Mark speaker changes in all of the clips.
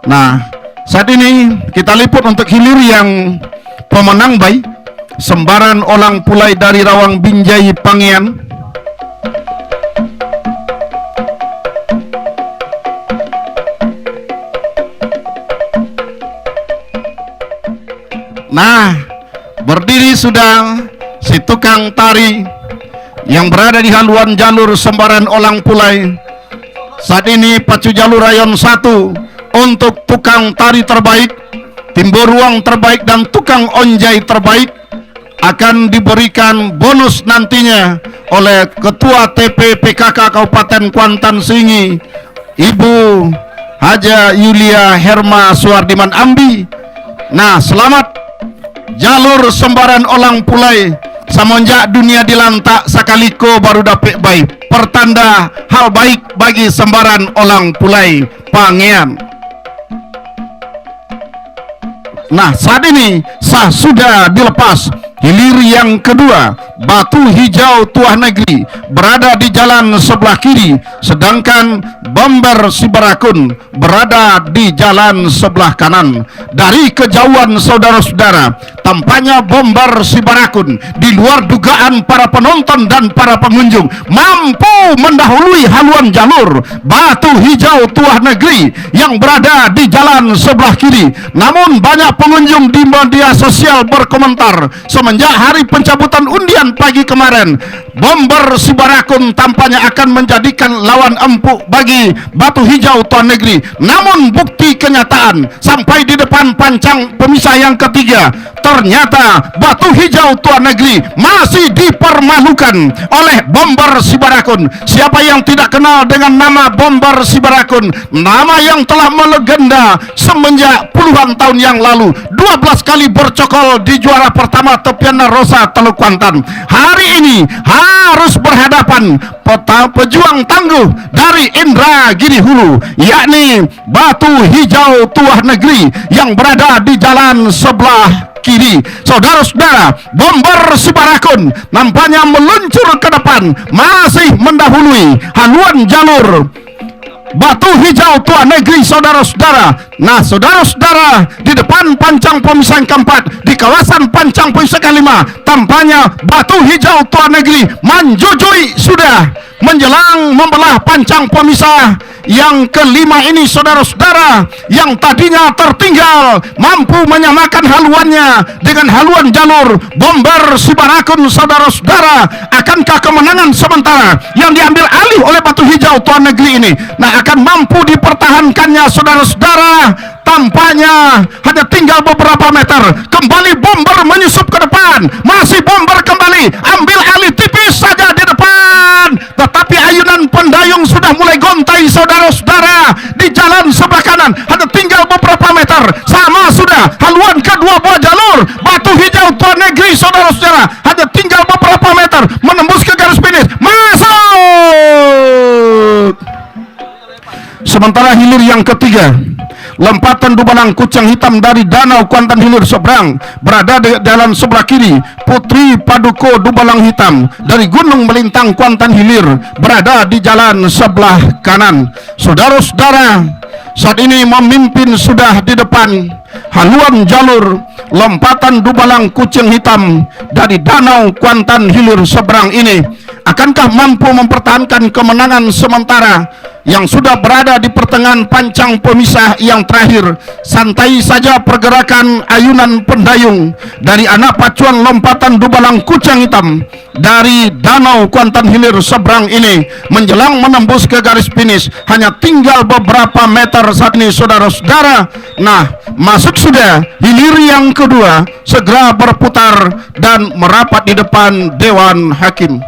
Speaker 1: Nah, saat ini kita liput untuk hilir yang pemenang baik Sembaran Olang Pulai dari Rawang Binjai Pangean. Nah, berdiri sudah si tukang tari yang berada di haluan jalur Sembaran Olang Pulai. Saat ini pacu jalur rayon 1 untuk tukang tari terbaik, tim beruang terbaik dan tukang onjai terbaik akan diberikan bonus nantinya oleh Ketua TP PKK Kabupaten Kuantan Sengi, Ibu Haja Yulia Herma Suardiman Ambi. Nah, selamat jalur Sembaran Olang Pulai. Semenjak dunia dilantak sakaliko baru dapat baik, pertanda hal baik bagi Sembaran Olang Pulai Pangean. Nah, saat ini sudah dilepas hilir yang kedua. Batu Hijau Tuah Negeri berada di jalan sebelah kiri, sedangkan Bomber Sibarakun berada di jalan sebelah kanan. Dari kejauhan saudara-saudara, tampaknya Bomber Sibarakun di luar dugaan para penonton dan para pengunjung mampu mendahului haluan jalur Batu Hijau Tuah Negeri yang berada di jalan sebelah kiri. Namun banyak pengunjung di media sosial berkomentar semenjak hari pencabutan undian pagi kemarin, Bomber Sibarakun tampaknya akan menjadikan lawan empuk bagi Batu Hijau Tuah Negeri. Namun bukti kenyataan sampai di depan pancang pemisah yang ketiga, ternyata Batu Hijau Tuah Negeri masih dipermalukan oleh Bomber Sibarakun. Siapa yang tidak kenal dengan nama Bomber Sibarakun, nama yang telah melegenda semenjak puluhan tahun yang lalu, 12 kali bercokol di juara pertama Topiana Rosa Teluk Kuantan. Hari ini harus berhadapan pejuang tangguh dari Indragiri Hulu, yakni Batu Hijau Tuah Negeri yang berada di jalan sebelah kiri. Saudara-saudara, Bomber Sibarakun nampaknya meluncur ke depan, masih mendahului haluan jalur Batu Hijau Tuah Negeri, saudara-saudara. Nah, saudara-saudara, di depan pancang pemisah keempat, di kawasan pancang pemisah kelima, tampaknya Batu Hijau Tuah Negeri menjujui sudah menjelang membelah pancang pemisah yang kelima ini. Saudara-saudara, yang tadinya tertinggal mampu menyamakan haluannya dengan haluan jalur Bomber Sibarakun. Saudara-saudara, akankah kemenangan sementara yang diambil alih oleh Batu Hijau Tuah Negeri ini akan mampu dipertahankannya? Saudara-saudara, tampaknya hanya tinggal beberapa meter. Kembali Bomber menyusup ke depan, masih Bomber kembali ambil alih tipis saja di depan, tetapi ayunan pendayung sudah mulai gontai. Saudara-saudara, di jalan sebelah kanan hanya tinggal beberapa meter, sama sudah haluan kedua buah jalur Batu Hijau Tuah Negeri. Saudara-saudara, hanya tinggal beberapa meter menembus ke garis finish, masuk. Sementara hilir yang ketiga, lompatan Dubalang Kucing Hitam dari Danau Kuantan hilir seberang berada di jalan sebelah kiri. Putri Paduko Dubalang Hitam dari Gunung Melintang Kuantan hilir berada di jalan sebelah kanan. Saudara-saudara, saat ini memimpin sudah di depan haluan jalur lompatan Dubalang Kucing Hitam dari Danau Kuantan hilir seberang ini. Akankah mampu mempertahankan kemenangan sementara yang sudah berada di pertengahan pancang pemisah yang terakhir? Santai saja pergerakan ayunan pendayung dari anak pacuan lompatan Dubalang Kucing Hitam dari Danau Kuantan hilir seberang ini menjelang menembus ke garis finish. Hanya tinggal beberapa meter saat ini, saudara-saudara. Nah, masuk sudah hilir yang kedua, segera berputar dan merapat di depan Dewan Hakim.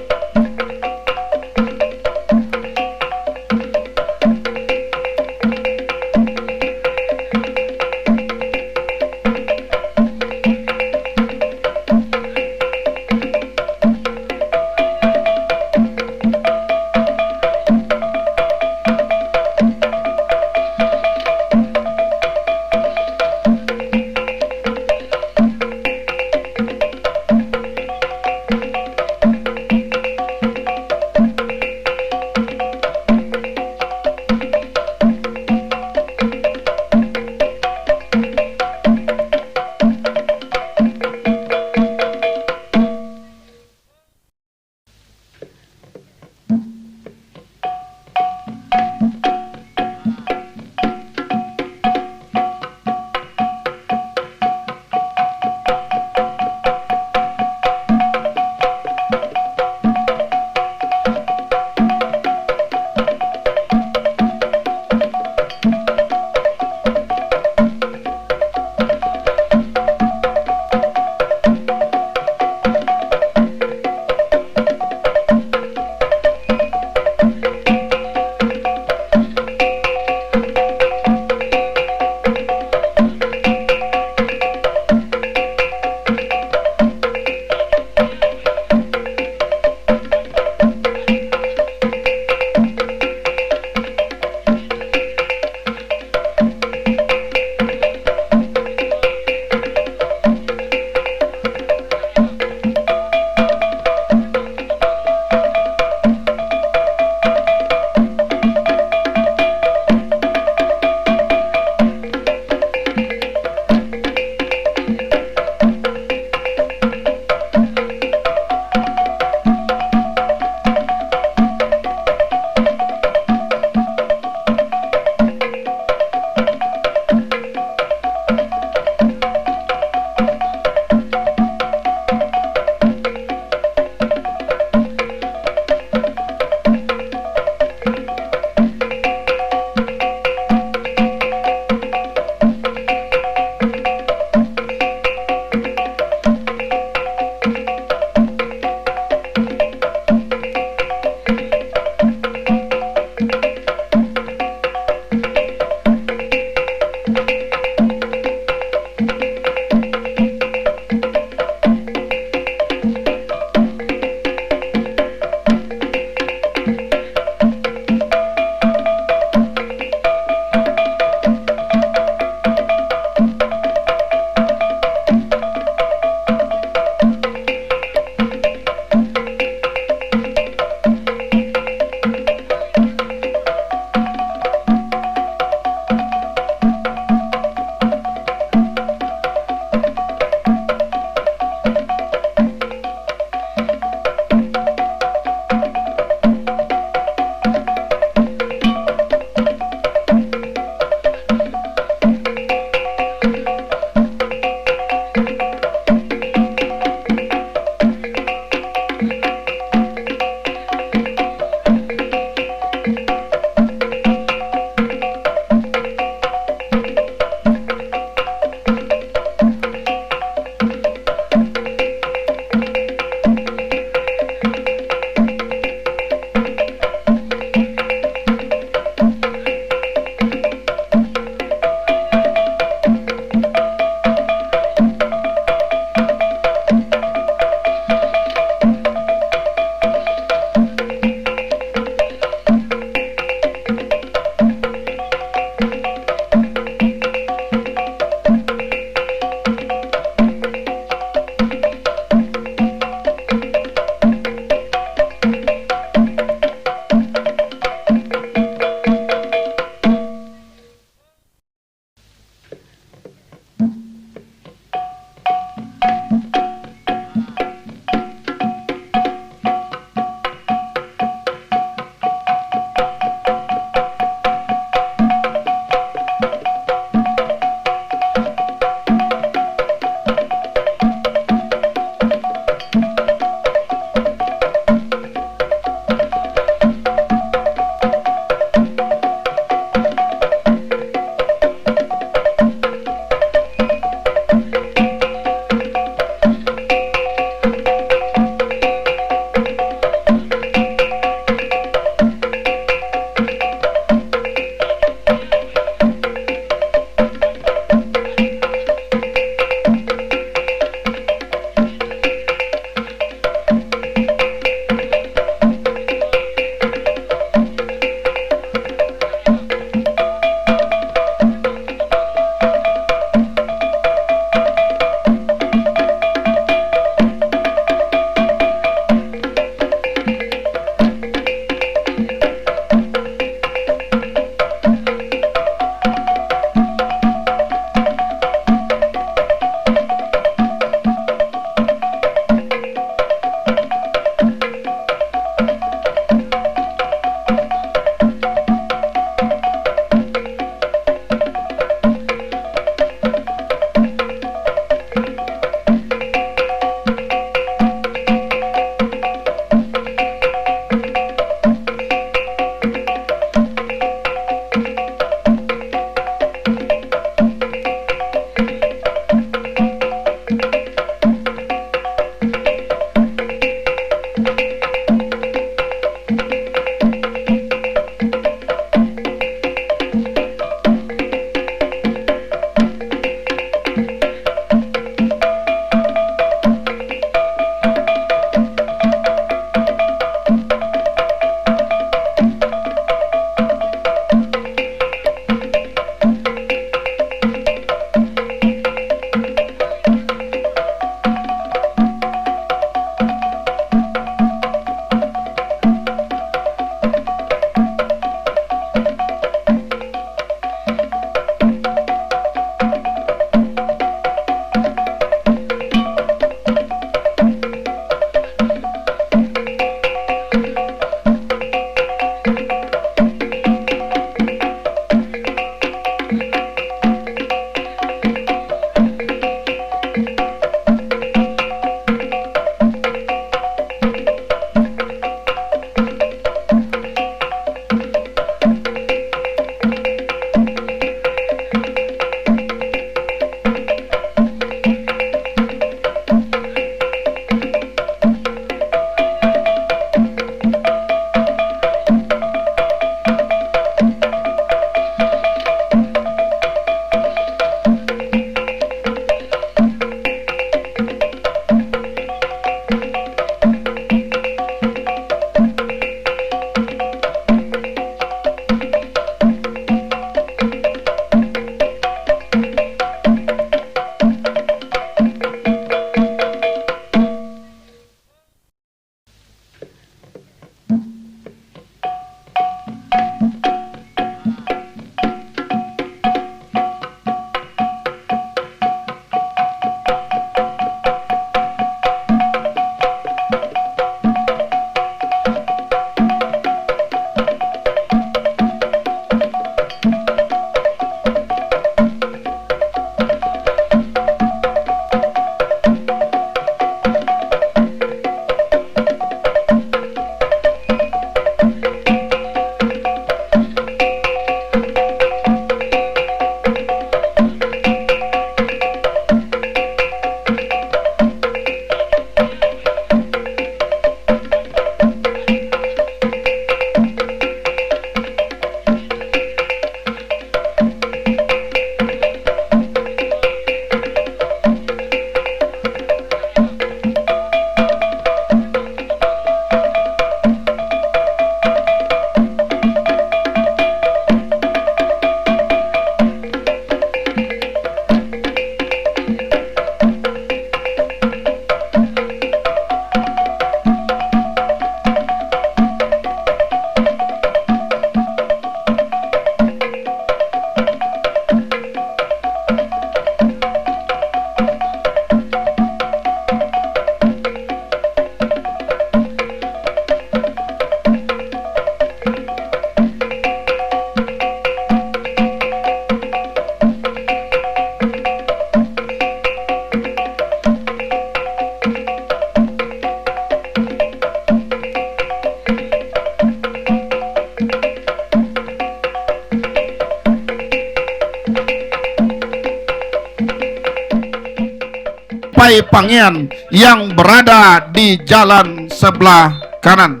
Speaker 1: Sungai Pangian yang berada di jalan sebelah kanan.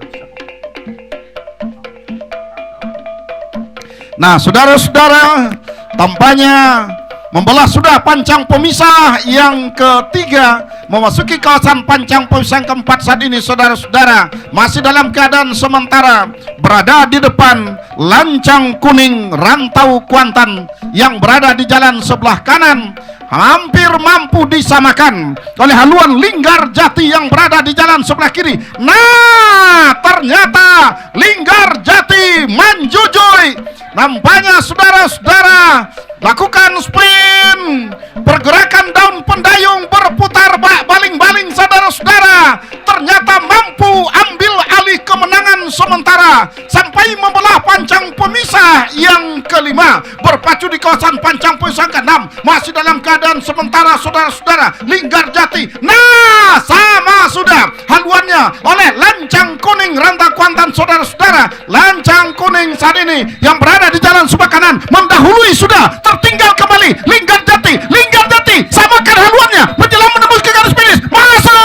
Speaker 1: Nah, saudara-saudara, tampaknya membelah sudah pancang pemisah yang ketiga, memasuki kawasan pancang pemisah yang keempat saat ini. Saudara-saudara, masih dalam keadaan sementara berada di depan lancang kuning Rantau Kuantan yang berada di jalan sebelah kanan, hampir mampu disamakan oleh haluan Linggar Jati yang berada di jalan sebelah kiri. Nah, ternyata Linggar Jati menjujui. Nampaknya saudara-saudara lakukan spin, pergerakan daun pendayung berputar baling-baling. Saudara-saudara, ternyata mampu ambil alih kemenangan sementara sampai membelah pancang pemisah yang kelima, berpacu di kawasan pancang pemisah ke-6. Masih dalam keadaan sementara saudara-saudara, Linggar Jati. Nah, sama sudah haluannya oleh lancang kuning Rantau Kuantan. Saudara-saudara, lancang kuning saat ini yang berada di jalan sebelah kanan mendahului sudah, tertinggal kembali Linggar Jati. Linggar Jati samakan haluannya menjelang menembus ke garis finish, masuk.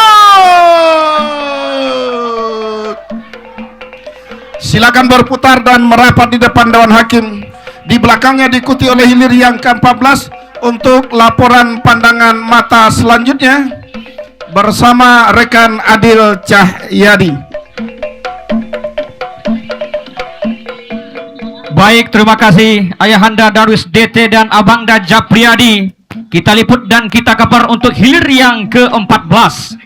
Speaker 1: Silakan berputar dan merapat di depan Dewan Hakim. Di belakangnya diikuti oleh hilir yang ke-14 untuk laporan pandangan mata selanjutnya bersama rekan Adil Cahyadi.
Speaker 2: Baik, terima kasih Ayahanda Darwis DT dan Abangda Japriyadi. Kita liput dan kita kabar untuk hilir yang ke-14.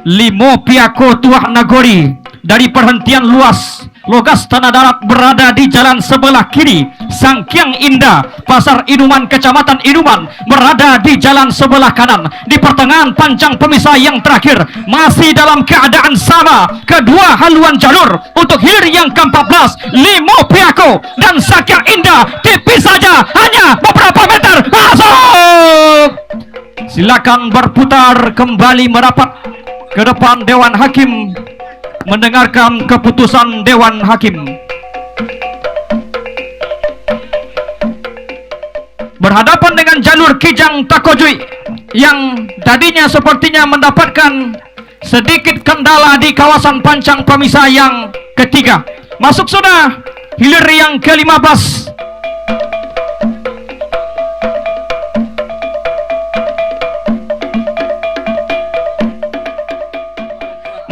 Speaker 2: Limo Piako Tuah Nagori dari perhentian luas Logas Tanah Darat berada di jalan sebelah kiri. Sangkyang Indah Pasar Inuman Kecamatan Inuman berada di jalan sebelah kanan. Di pertengahan pancang pemisah yang terakhir masih dalam keadaan sama kedua haluan jalur untuk hilir yang ke-14. Limo Piako dan Sangkyang Indah tipis saja, hanya beberapa meter. Masuk. Silakan berputar kembali merapat ke depan Dewan Hakim mendengarkan keputusan Dewan Hakim. Berhadapan dengan jalur Kijang Takojui yang tadinya sepertinya mendapatkan sedikit kendala di kawasan pancang pemisah yang ketiga. Masuk sudah hilir yang ke-15.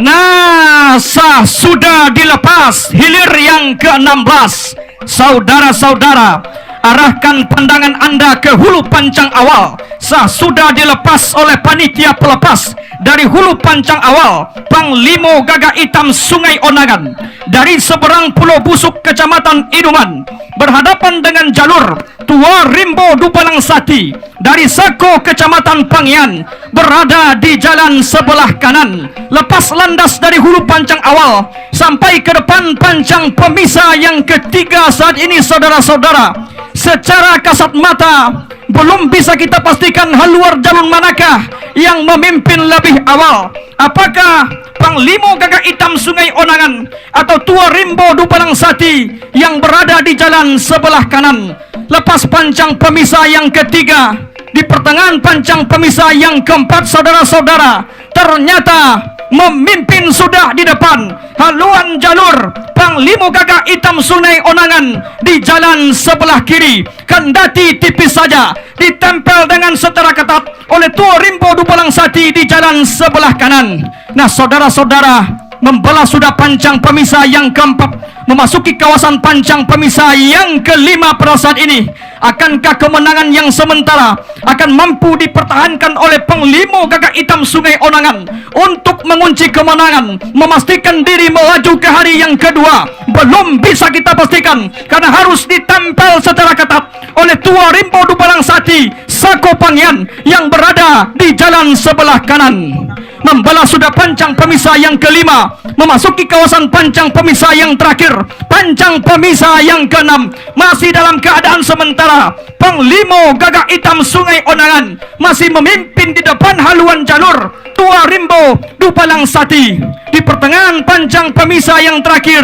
Speaker 2: Nah, sah sudah dilepas hilir yang ke-16. Saudara-saudara, arahkan pandangan Anda ke hulu pancang awal. Sah sudah dilepas oleh panitia pelepas dari hulu pancang awal Panglimo Gagak Hitam Sungai Onangan dari seberang Pulau Busuk Kecamatan Inuman, berhadapan dengan jalur Tua Rimbo Dupalang Sati dari Sako Kecamatan Pangian berada di jalan sebelah kanan. Lepas landas dari hulu pancang awal sampai ke depan pancang pemisah yang ketiga saat ini, saudara-saudara, secara kasat mata belum bisa kita pastikan haluan jalur manakah yang memimpin lebih awal. Apakah Panglimo Gagak Hitam Sungai Onangan atau Tua Rimbo Dupalang Sati yang berada di jalan sebelah kanan? Lepas pancang pemisah yang ketiga, di pertengahan pancang pemisah yang keempat, saudara-saudara, ternyata memimpin sudah di depan haluan jalur Panglimo Gagak Hitam Sungai Onangan di jalan sebelah kiri, kendati tipis saja ditempel dengan secara ketat oleh Tua Rimbo Dupalang Sati di jalan sebelah kanan. Nah, saudara-saudara, membelah sudah pancang pemisah yang keempat, memasuki kawasan pancang pemisah yang kelima pada saat ini. Akankah kemenangan yang sementara akan mampu dipertahankan oleh Panglimo Gagak Hitam Sungai Onangan untuk mengunci kemenangan, memastikan diri melaju ke hari yang kedua? Belum bisa kita pastikan karena harus ditempel secara ketat oleh Tua Rimbo Dupalang Sati Sako Pangian yang berada di jalan sebelah kanan. Membelah sudah pancang pemisah yang kelima, memasuki kawasan pancang pemisah yang terakhir, pancang pemisah yang keenam. Masih dalam keadaan sementara, Panglimo Gagak Hitam Sungai Onangan masih memimpin di depan haluan jalur Tua Rimbo Dupalang Sati. Di pertengahan pancang pemisah yang terakhir,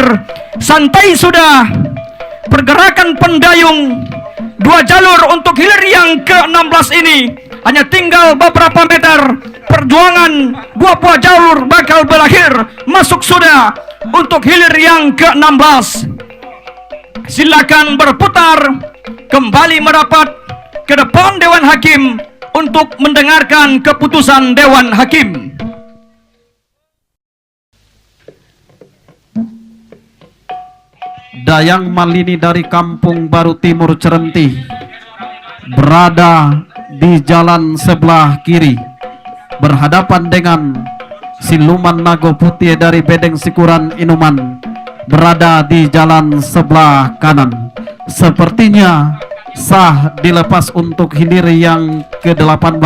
Speaker 2: santai sudah pergerakan pendayung dua jalur untuk hilir yang ke-16 ini Hanya tinggal beberapa meter, perjuangan buah-buah jalur bakal berakhir. Masuk sudah untuk hilir yang ke-16. Silakan berputar kembali merapat ke depan Dewan Hakim untuk mendengarkan keputusan Dewan Hakim.
Speaker 3: Dayang Malini dari Kampung Baru Timur Cerenti berada di jalan sebelah kiri, berhadapan dengan Siluman Nago Putih dari Bedeng Sikuran Inuman berada di jalan sebelah kanan. Sepertinya sah dilepas untuk hilir yang ke-18,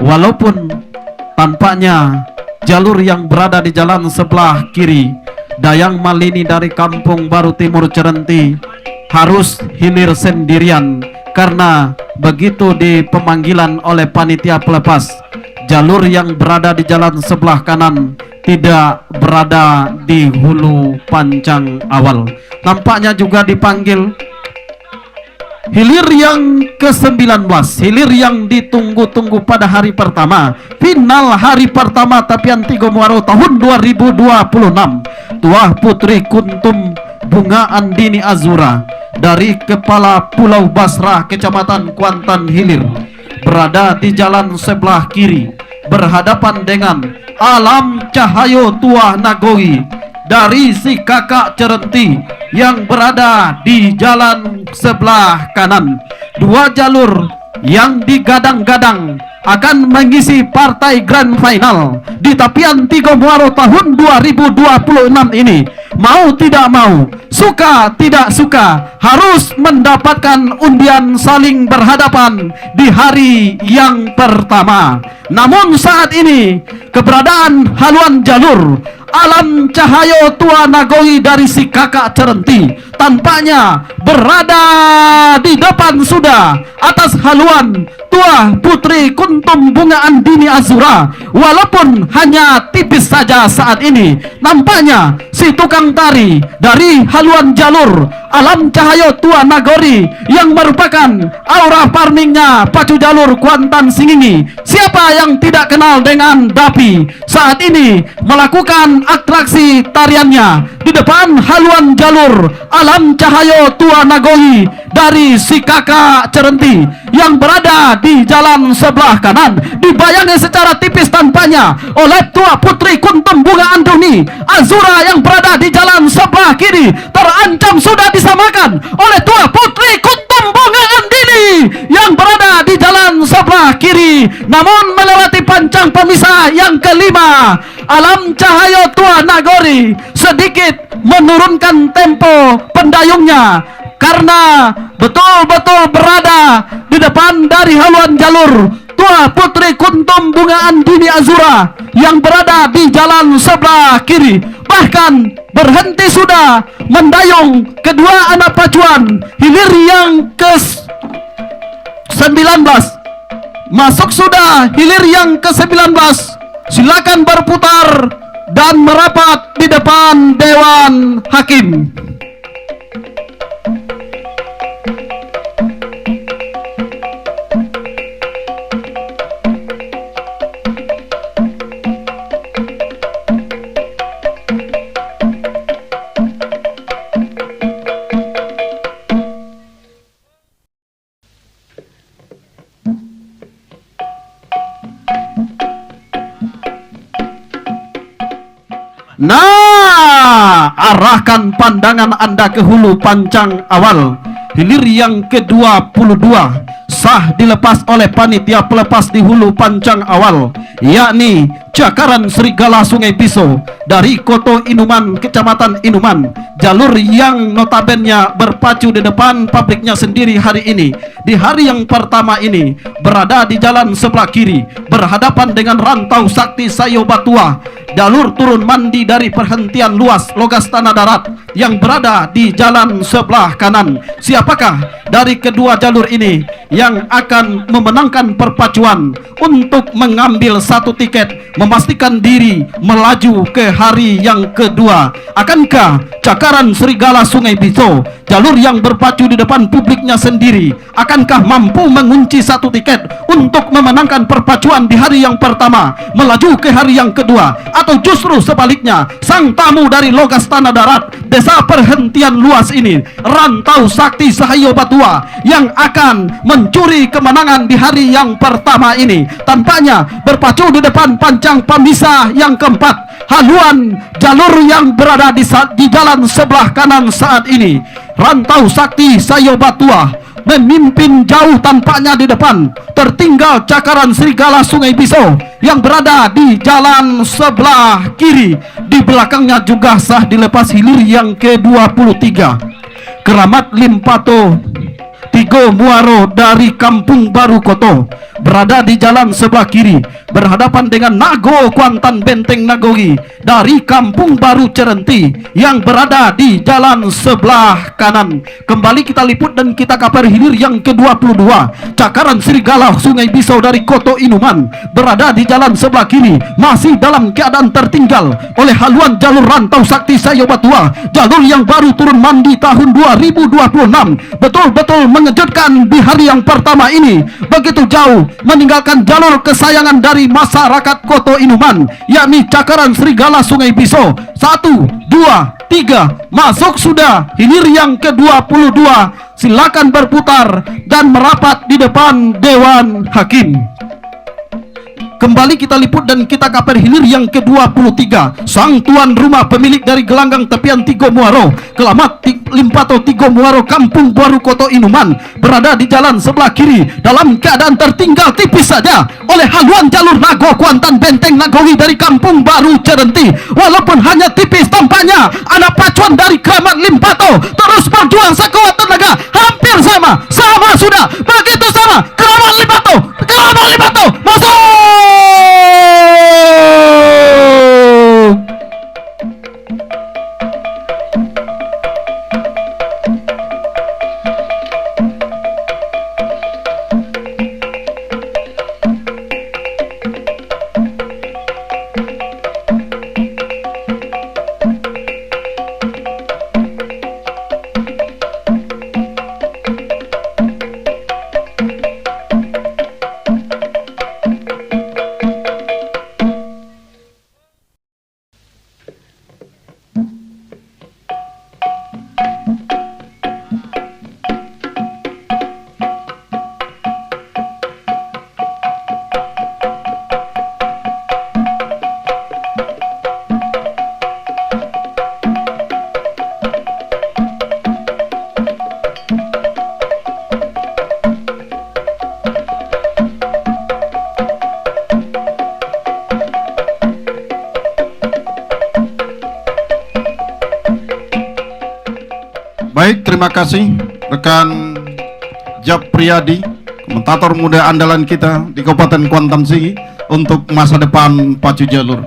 Speaker 3: walaupun tampaknya jalur yang berada di jalan sebelah kiri, Dayang Malini dari Kampung Baru Timur Cerenti, harus hilir sendirian karena begitu di pemanggilan oleh panitia pelepas, jalur yang berada di jalan sebelah kanan tidak berada di hulu pancang awal. Nampaknya juga dipanggil hilir yang ke-19, hilir yang ditunggu-tunggu pada hari pertama, final hari pertama Tapian Tigo Muaro tahun 2026. Tuah Putri Kuntum Bunga Andini Azura dari Kepala Pulau Basrah, Kecamatan Kuantan Hilir, berada di jalan sebelah kiri, berhadapan dengan Alam Cahayo Tuah Nagoi dari si Kakak Cerenti yang berada di jalan sebelah kanan. Dua jalur yang digadang-gadang akan mengisi partai grand final di Tapian Tigo Muaro tahun 2026 ini. Mau tidak mau, suka tidak suka, harus mendapatkan undian saling berhadapan di hari yang pertama. Namun saat ini keberadaan haluan jalur Alam Cahayo Tua Nagoi dari si Kakak Cerenti tampaknya berada di depan sudah atas haluan Tuah Putri Kuntum Bunga Andini Azura, walaupun hanya tipis saja saat ini. Nampaknya si tukang tari dari haluan jalur Alam Cahayo Tua Nagori yang merupakan aura farmingnya pacu jalur Kuantan Singingi, siapa yang tidak kenal dengan Dapi, saat ini melakukan atraksi tariannya di depan haluan jalur Alam Cahayo Tua Nagoi dari si Kakak Cerenti yang berada di jalan sebelah kanan. Dibayangi secara tipis tampaknya oleh Tua Putri Kuntum Bunga Andini Azura yang berada di jalan sebelah kiri, terancam sudah disamakan oleh Tua Putri Kuntum Bunga Andini yang berada di jalan sebelah kiri. Namun melewati pancang pemisah yang kelima, Alam Cahayo Tua Nagori sedikit menurunkan tempo pendayungnya karena betul-betul berada di depan dari haluan jalur Tua Putri Kuntum Bunga Andini Azura yang berada di jalan sebelah kiri. Bahkan berhenti sudah mendayung kedua anak pacuan hilir yang ke-19. Masuk sudah hilir yang ke-19. Silakan berputar dan merapat di depan Dewan Hakim. Nah, arahkan pandangan Anda ke hulu pancang awal. Hilir yang ke-22 sah dilepas oleh panitia pelepas di hulu pancang awal, yakni Cakaran Serigala Sungai Piso dari Koto Inuman, Kecamatan Inuman. Jalur yang notabene berpacu di depan pabriknya sendiri hari ini, di hari yang pertama ini, berada di jalan sebelah kiri, berhadapan dengan Rantau Sakti Sayo Batua. Jalur turun mandi dari perhentian luas Logas Tanah Darat yang berada di jalan sebelah kanan. Siapakah dari kedua jalur ini yang akan memenangkan perpacuan untuk mengambil satu tiket, memastikan diri melaju ke hari yang kedua? Akankah Cakaran Serigala Sungai Piso, jalur yang berpacu di depan publiknya sendiri, akankah mampu mengunci satu tiket untuk memenangkan perpacuan di hari yang pertama, melaju ke hari yang kedua, atau justru sebaliknya, sang tamu dari Logas Tanah Darat, desa perhentian luas ini, Rantau Sakti Sahayo Batua, yang akan mencuri kemenangan di hari yang pertama ini, tampaknya berpacu di depan pancang pemisah yang keempat, haluan jalur yang berada di jalan sebelah kanan saat ini. Rantau Sakti Sayo Batua memimpin jauh tampaknya di depan, tertinggal Cakaran Serigala Sungai Bisau yang berada di jalan sebelah kiri. Di belakangnya juga sah dilepas hilir yang ke-23, Keramat Limpato Tigo Muaro dari Kampung Baru Koto berada di jalan sebelah kiri, berhadapan dengan Nago Kuantan Benteng Nagogi dari Kampung Baru Cerenti yang berada di jalan sebelah kanan. Kembali kita liput dan kita kabar hilir yang ke-22, Cakaran Serigala Sungai Bisau dari Koto Inuman berada di jalan sebelah kiri, masih dalam keadaan tertinggal oleh haluan jalur Rantau Sakti Sayo Batua, jalur yang baru turun mandi tahun 2026, betul-betul mengejutkan di hari yang pertama ini, begitu jauh meninggalkan jalur kesayangan dari masyarakat Koto Inuman, yakni Cakaran Serigala Sungai Bisau. 1, 2, 3, masuk sudah hilir yang ke-22. Silakan berputar dan merapat di depan Dewan Hakim. Kembali kita liput dan kita kabar hilir yang ke-23, sang tuan rumah pemilik dari gelanggang tepian Tigo Muaro, Keramat Limpato Tigo Muaro Kampung Baru Koto Inuman berada di jalan sebelah kiri dalam keadaan tertinggal tipis saja oleh haluan jalur Nago Kuantan Benteng Nagowi dari Kampung Baru Cerenti. Walaupun hanya tipis, tampaknya anak pacuan dari Keramat Limpato terus berjuang sekuat tenaga, hampir sama sudah, begitu sama. Keramat Limpato masuk.
Speaker 1: Baik, terima kasih rekan Jab Priyadi, komentator muda andalan kita di Kabupaten Kuantan Sengi untuk masa depan pacu jalur.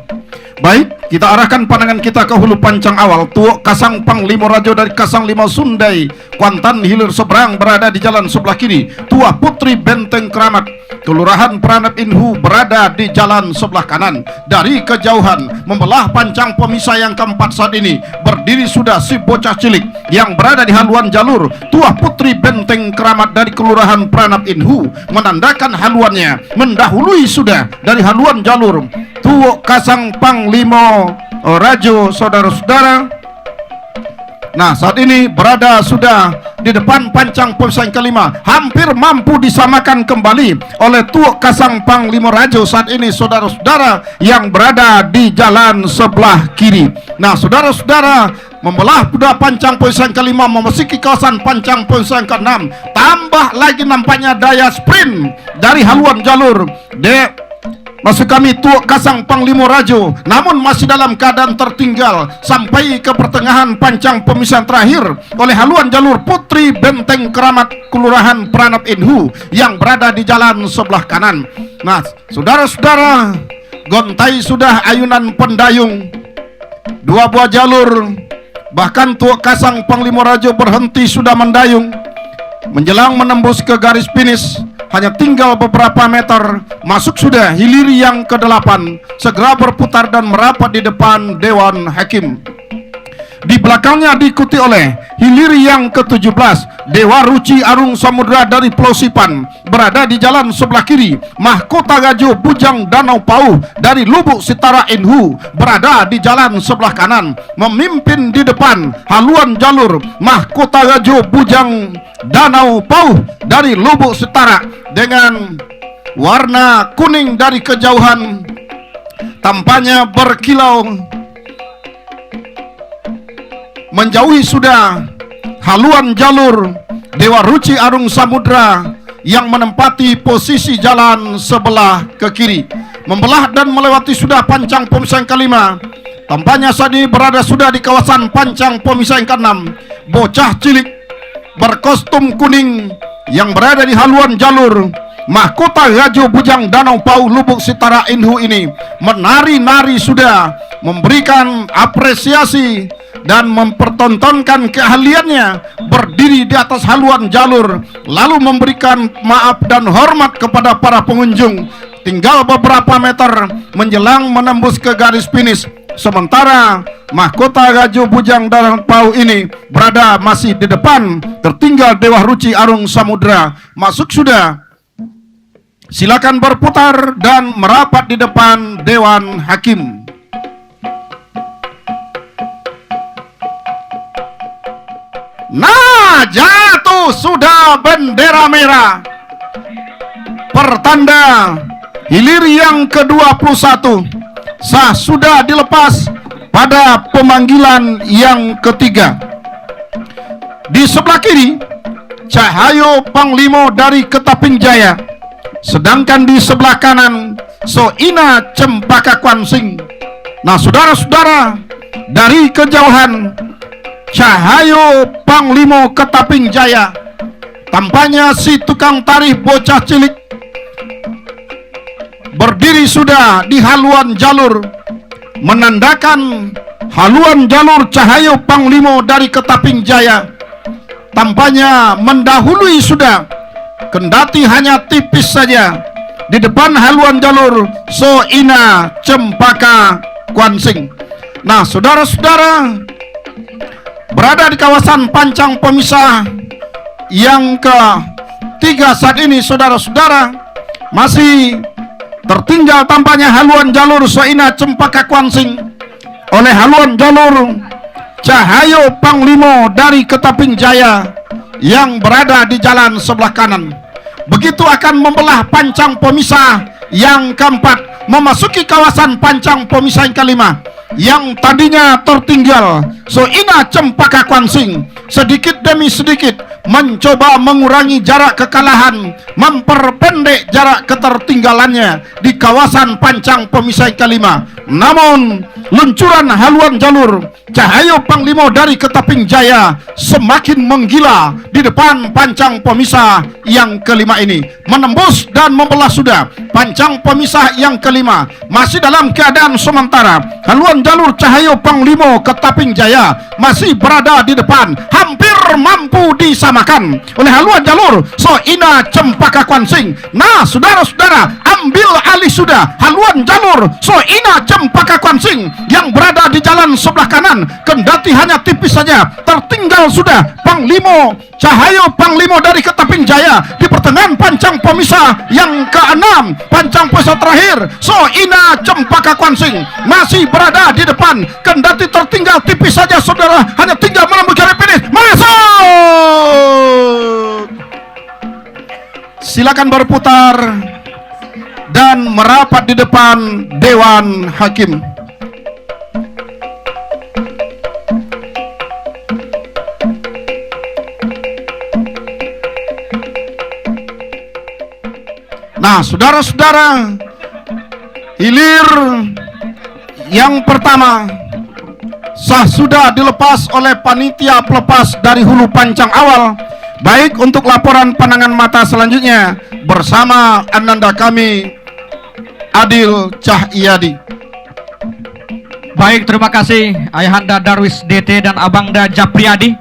Speaker 1: Baik, kita arahkan pandangan kita ke hulu pancang awal. Tuok Kasang Panglima Rajo dari Kasang Lima Sundai Kuantan hilir seberang berada di jalan sebelah kiri. Tua Putri Benteng Keramat Kelurahan Pranap Inhu berada di jalan sebelah kanan. Dari kejauhan membelah pancang pemisah yang keempat saat ini berdiri sudah si bocah cilik yang berada di haluan jalur. Tua Putri Benteng Keramat dari Kelurahan Pranap Inhu menandakan haluannya mendahului sudah dari haluan jalur. Tuok Kasang Panglima Rajo, saudara-saudara. Nah, saat ini berada sudah di depan pancang pemisah yang kelima, hampir mampu disamakan kembali oleh Tuok Kasang Panglima Rajo saat ini, saudara-saudara, yang berada di jalan sebelah kiri. Nah, saudara-saudara, membelah sudah pancang pemisah yang kelima, memasuki kawasan pancang pemisah yang keenam. Tambah lagi nampaknya daya sprint dari haluan jalur maksud kami Tuok Kasang Panglima Rajo, namun masih dalam keadaan tertinggal sampai ke pertengahan pancang pemisahan terakhir oleh haluan jalur Putri Benteng Keramat Kelurahan Pranap Inhu yang berada di jalan sebelah kanan. Nah, saudara-saudara, gontai sudah ayunan pendayung dua buah jalur, bahkan Tuok Kasang Panglima Rajo berhenti sudah mendayung menjelang menembus ke garis finish. Hanya tinggal beberapa meter, masuk sudah hilir yang ke-8, segera berputar dan merapat di depan Dewan Hakim. Di belakangnya diikuti oleh hilir yang ke-17 Dewa Ruci Arung Samudra dari Pulau Sipan berada di jalan sebelah kiri. Mahkota Gajo Bujang Danau Pauh dari Lubuk Sitara Inhu berada di jalan sebelah kanan. Memimpin di depan haluan jalur Mahkota Gajo Bujang Danau Pauh dari Lubuk Sitara dengan warna kuning dari kejauhan, tampaknya berkilau. Menjauhi sudah haluan jalur Dewa Ruci Arung Samudra yang menempati posisi jalan sebelah ke kiri. Membelah dan melewati sudah pancang pemisah yang kelima. Tampaknya saat ini berada sudah di kawasan pancang pemisah yang keenam. Bocah cilik berkostum kuning yang berada di haluan jalur Mahkota Gajo Bujang Danau Pauh Lubuk Sitara Inhu ini menari-nari sudah, memberikan apresiasi dan mempertontonkan keahliannya berdiri di atas haluan jalur, lalu memberikan maaf dan hormat kepada para pengunjung. Tinggal beberapa meter menjelang menembus ke garis finish. Sementara Mahkota Gajo Bujang Danau Pauh ini berada masih di depan, tertinggal Dewa Ruci Arung Samudra. Masuk sudah. Silakan berputar dan merapat di depan Dewan Hakim. Nah, jatuh sudah bendera merah, pertanda hilir yang ke-21 sah sudah dilepas pada pemanggilan yang ketiga. Di sebelah kiri Cahayo Panglimo dari Ketaping Jaya, sedangkan di sebelah kanan Soina Cempaka Kwansing. Nah, saudara-saudara, dari kejauhan Cahayo Panglimo Ketaping Jaya, tampaknya si tukang tarif bocah cilik berdiri sudah di haluan jalur, menandakan haluan jalur Cahayo Panglimo dari Ketaping Jaya. Tampaknya mendahului sudah, kendati hanya tipis saja di depan haluan jalur Soina Cempaka Kwansing. Nah, saudara-saudara, berada di kawasan pancang pemisah yang ketiga saat ini, saudara-saudara, masih tertinggal tampaknya haluan jalur Soina Cempaka Kwansing oleh haluan jalur Cahayo Panglimo dari Ketaping Jaya yang berada di jalan sebelah kanan. Begitu akan membelah pancang pemisah yang keempat, memasuki kawasan pancang pemisah yang kelima, yang tadinya tertinggal Soina Cempaka Kwansing sedikit demi sedikit mencoba mengurangi jarak kekalahan, memperpendek jarak ketertinggalannya di kawasan pancang pemisah yang kelima. Namun luncuran haluan jalur Cahayo Panglimo dari Ketaping Jaya semakin menggila di depan pancang pemisah yang kelima ini, menembus dan membelah sudah pancang pemisah yang kelima. Masih dalam keadaan sementara, haluan jalur Cahayo Panglimo Ketaping Jaya masih berada di depan, hampir mampu disamakan oleh haluan jalur Soina Cempaka Kwansing. Nah, saudara-saudara, ambil alih sudah haluan jalur Soina Cempaka Kwansing yang berada di jalan sebelah kanan, kendati hanya tipis saja. Tertinggal sudah Panglimo Cahayo Panglimo dari Ketaping Jaya di pertengahan pancang pemisah yang keenam. Pancang pemisah terakhir Soina Cempaka Kwansing masih berada di depan, kendati tertinggal tipis saja, saudara, hanya tinggal menembus garis finish. Masuk. Silakan berputar dan merapat di depan Dewan Hakim. Nah, saudara-saudara, hilir yang pertama sah sudah dilepas oleh panitia pelepas dari hulu pancang awal. Baik, untuk laporan pandangan mata selanjutnya bersama ananda kami Adil Cahyadi.
Speaker 2: Baik, terima kasih Ayahanda Darwis DT dan Abangda Japriyadi.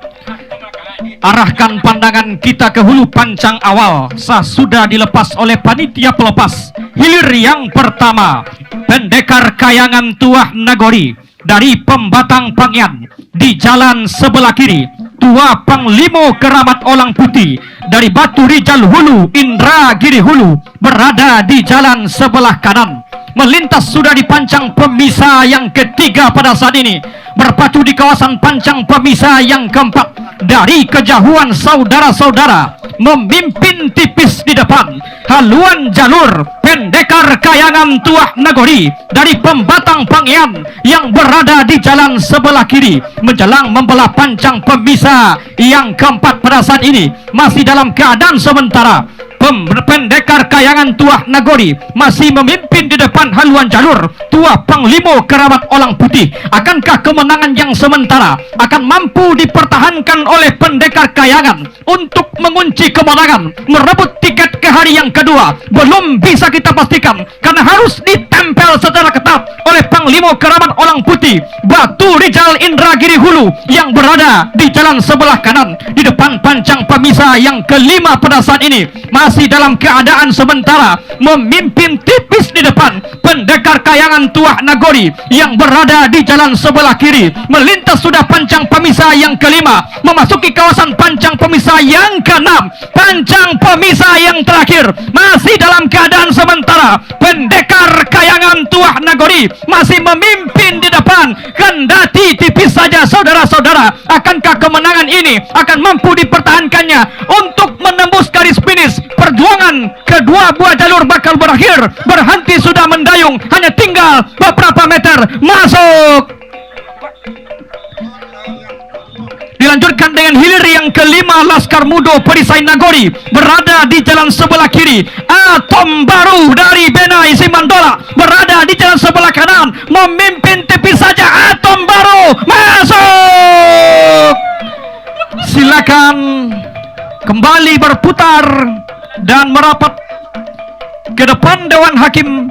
Speaker 2: Arahkan pandangan kita ke hulu pancang awal. Sah sudah dilepas oleh panitia pelepas. Hilir yang pertama, Pendekar Kayangan Tuah Nagori dari Pembatang Pangyan di jalan sebelah kiri. Tua Panglima Keramat Orang Putih dari Batu Rijal Hulu, Indragiri Hulu berada di jalan sebelah kanan. Melintas sudah di pancang pemisah yang ketiga pada saat ini, berpacu di kawasan pancang pemisah yang keempat. Dari kejauhan saudara-saudara memimpin tipis di depan, haluan jalur Pendekar Kayangan Tuah Nagori dari Pembatang Pangian yang berada di jalan sebelah kiri menjelang membelah pancang pemisah yang keempat pada saat ini masih dalam keadaan sementara. Pendekar Kayangan Tuah Nagori masih memimpin di depan haluan jalur Tua Panglima Keramat Orang Putih. Akankah kemenangan yang sementara akan mampu dipertahankan oleh Pendekar Kayangan untuk mengunci kemenangan, merebut tiket ke hari yang kedua? Belum bisa kita pastikan karena harus ditempel secara ketat oleh Panglima Keramat Orang Putih Batu Rijal Indragiri Hulu yang berada di jalan sebelah kanan di depan pancang pemisah yang kelima pada saat ini. Masih dalam keadaan sementara memimpin tipis di depan Pendekar Kayangan Tuah Nagori yang berada di jalan sebelah kiri. Melintas sudah pancang pemisah yang kelima, memasuki kawasan pancang pemisah yang keenam, pancang pemisah yang terakhir. Masih dalam keadaan sementara Pendekar Kayangan Tuah Nagori masih memimpin di depan, kendati tipis saja saudara-saudara. Akankah kemenangan ini akan mampu dipertahankannya untuk menembus garis finish? Perjuangan kedua buah jalur bakal berakhir, berhenti sudah mendayung, hanya tinggal beberapa meter masuk. Dilanjutkan dengan hilir yang kelima, Laskar Muda Perisai Nagori berada di jalan sebelah kiri. Atom Baru dari Benai Simandola berada di jalan sebelah kanan, memimpin tipis saja. Atom Baru masuk. Silakan kembali berputar dan merapat ke depan Dewan Hakim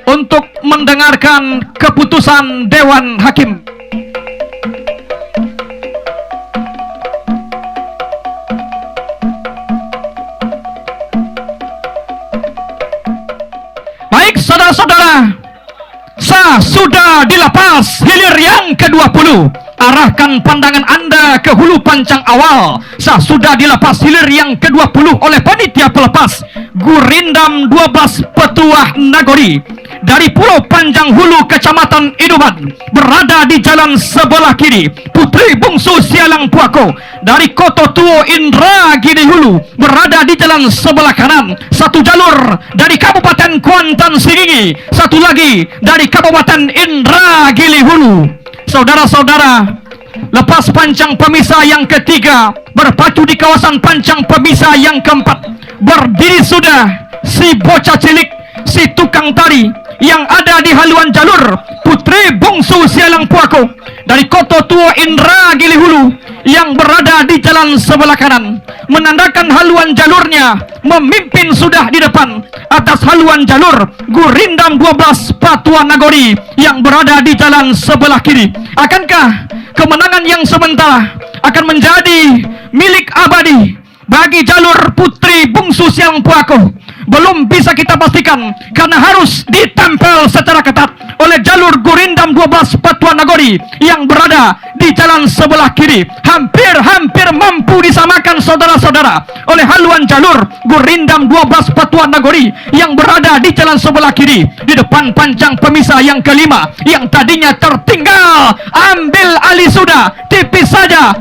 Speaker 2: untuk mendengarkan keputusan Dewan Hakim. Baik saudara-saudara, sah sudah dilepas hilir yang ke-20. Arahkan pandangan Anda ke hulu pancang awal. Sah sudah dilepas hilir yang ke-20 oleh panitia pelepas Gurindam 12 Petuah Nagori dari Pulau Panjang Hulu, Kecamatan Iduman, berada di jalan sebelah kiri. Putri Bungsu Sialang Puako dari Koto Tuo Indragiri Hulu berada di jalan sebelah kanan. Satu jalur dari Kabupaten Kuantan Sengingi, satu lagi dari Kabupaten Indragiri Hulu. Saudara-saudara, lepas pancang pemisah yang ketiga, berpacu di kawasan pancang pemisah yang keempat, berdiri sudah si bocah cilik, si tukang tari yang ada di haluan jalur Putri Bungsu Sialang Puako dari Koto Tuo Indragiri Hulu yang berada di jalan sebelah kanan, menandakan haluan jalurnya memimpin sudah di depan atas haluan jalur Gurindam 12 Patua Nagori yang berada di jalan sebelah kiri. Akankah kemenangan yang sementara akan menjadi milik abadi bagi jalur Putri Bungsu Sialang Puako? Belum bisa kita pastikan karena harus ditempel secara ketat oleh jalur Gurindam 12 Patua Nagori yang berada di jalan sebelah kiri. Hampir mampu disamakan saudara-saudara oleh haluan jalur Gurindam 12 Patua Nagori yang berada di jalan sebelah kiri di depan pancang pemisah yang kelima yang tadinya tertinggal. Ambil alih sudah, tipis saja.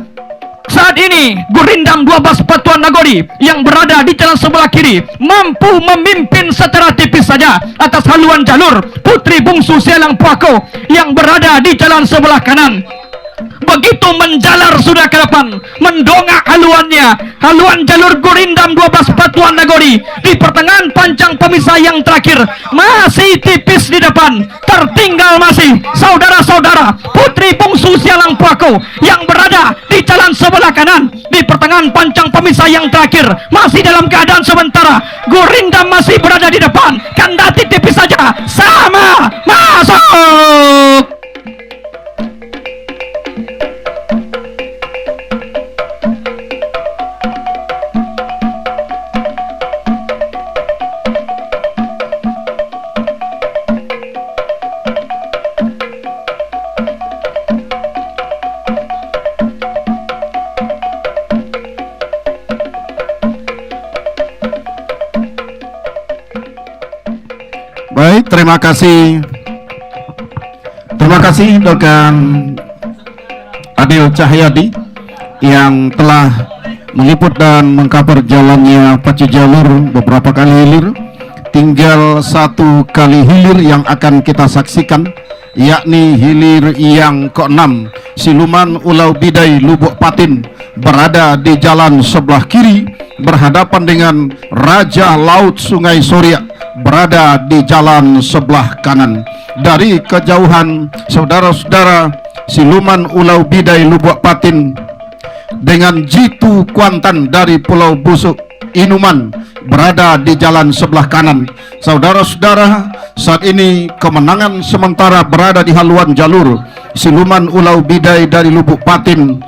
Speaker 2: Saat ini Gurindam 12 Patua Nagori yang berada di jalan sebelah kiri mampu memimpin secara tipis saja atas haluan jalur Putri Bungsu Sialang Puako yang berada di jalan sebelah kanan. Begitu menjalar sudah ke depan, mendongak haluannya, haluan jalur Gurindam 12 Patua Nagori di pertengahan pancang pemisah yang terakhir masih tipis di depan. Tertinggal masih saudara-saudara Putri Bungsu Sialang Puako yang berada di jalan sebelah kanan di pertengahan pancang pemisah yang terakhir masih dalam keadaan sementara. Gurindam masih berada di depan, kendati tipis saja. Sama masuk.
Speaker 1: Terima kasih. Terima kasih rekan Adil Cahyadi yang telah meliput dan mengcover jalannya pacu jalur beberapa kali hilir. Tinggal satu kali hilir yang akan kita saksikan, yakni hilir yang ke-6, Siluman Ulau Bidai Lubuk Patin berada di jalan sebelah kiri berhadapan dengan Raja Laut Sungai Soria berada di jalan sebelah kanan. Dari kejauhan, saudara-saudara, Siluman Ulau Bidai Lubuk Patin dengan Jitu Kuantan dari Pulau Busuk Inuman berada di jalan sebelah kanan. Saudara-saudara, saat ini kemenangan sementara berada di haluan jalur. Siluman Ulau Bidai dari Lubuk Patin,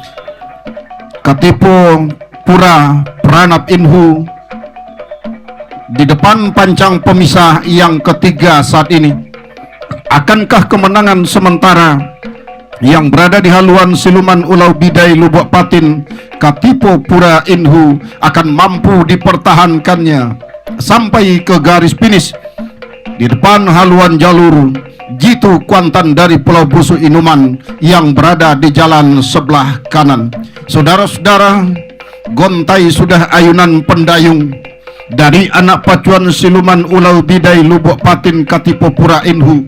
Speaker 1: Katipo Pura Pranap Inhu di depan pancang pemisah yang ketiga saat ini. Akankah kemenangan sementara yang berada di haluan Siluman Ulau Bidai Lubuk Patin, Katipo Pura Inhu akan mampu dipertahankannya sampai ke garis finish? Di depan haluan jalur, Jitu Kuantan dari Pulau Busuk Inuman yang berada di jalan sebelah kanan. Saudara-saudara, gontai sudah ayunan pendayung dari anak pacuan Siluman Ulau Bidai Lubuk Patin, Katipo Pura Inhu.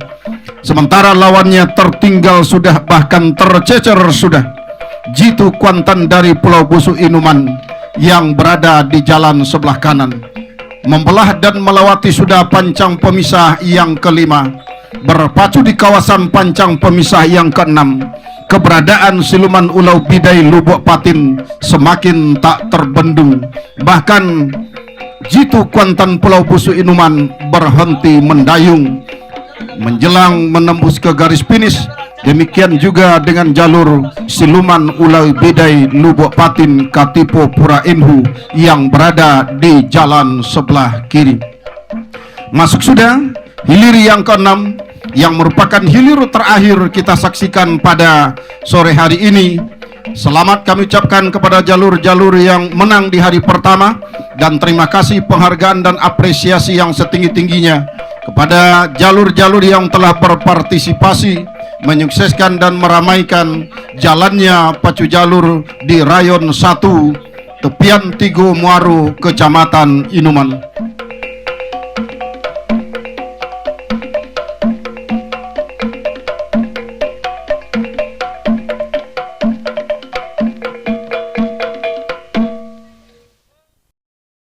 Speaker 1: Sementara lawannya tertinggal sudah, bahkan tercecer sudah, Jitu Kuantan dari Pulau Busuk Inuman yang berada di jalan sebelah kanan. Membelah dan melewati sudah pancang pemisah yang kelima, berpacu di kawasan pancang pemisah yang keenam. Keberadaan Siluman Ulau Bidai Lubuk Patin semakin tak terbendung. Bahkan Jitu Kuantan Pulau Busuk Inuman berhenti mendayung menjelang menembus ke garis finish. Demikian juga dengan jalur Siluman Ulau Bidai Lubuk Patin, Katipo Pura Inhu yang berada di jalan sebelah kiri. Masuk sudah hilir yang ke-6 yang merupakan hilir terakhir kita saksikan pada sore hari ini. Selamat kami ucapkan kepada jalur-jalur yang menang di hari pertama, dan terima kasih penghargaan dan apresiasi yang setinggi-tingginya kepada jalur-jalur yang telah berpartisipasi menyukseskan dan meramaikan jalannya pacu jalur di Rayon 1 Tepian Tigo Muaro, Kecamatan Inuman.